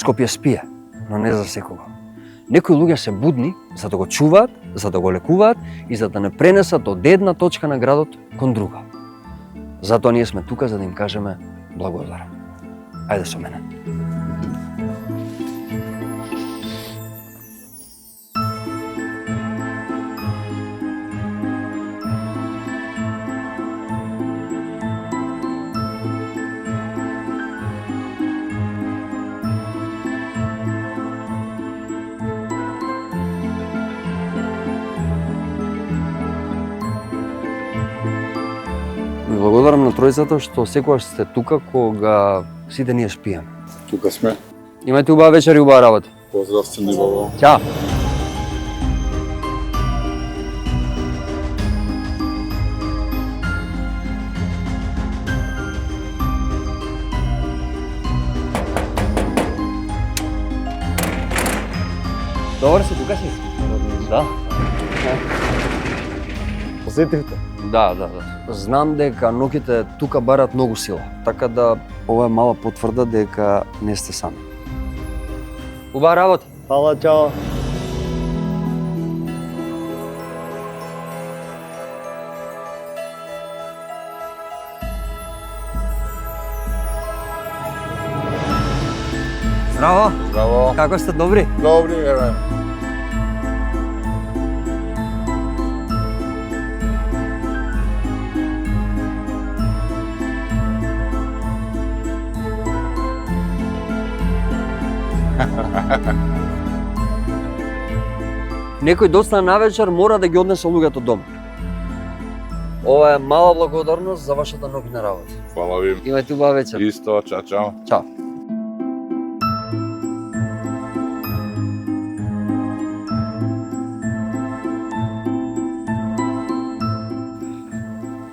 Скопје спие, но не за секого. Некои луѓе се будни за да го чуваат, за да го лекуваат и за да не пренесат од една точка на градот кон друга. Затоа ние сме тука за да им кажеме благодарам. Ајде со мене. Ви благодарам на тројцата што секогаш сте тука кога сите ние спиеме. Тука сме. Имајте убава вечер и убава работа. Поздрав сте ни баба. Ćao. Добар си, тука си? Да. Посетивте? Да. Знам дека ноќите тука барат многу сила, така да ова е мала потврда дека не сте сами. Убава работа. Фала, чао. Здраво. Здраво. Како сте, добри? Добри, еве. Некој доцна навечер мора да ги однесе луѓето дома. Ова е мала благодарност за вашата ноќна работа. Фала ви. Имајте убава вечер. Исто, чао, чао. Ćao.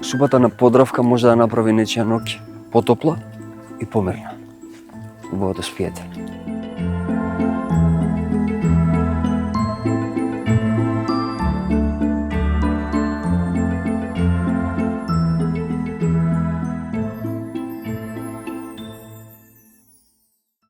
Супата на Подравка може да направи нечија ноќ потопла и помирна. Убаво да спиете.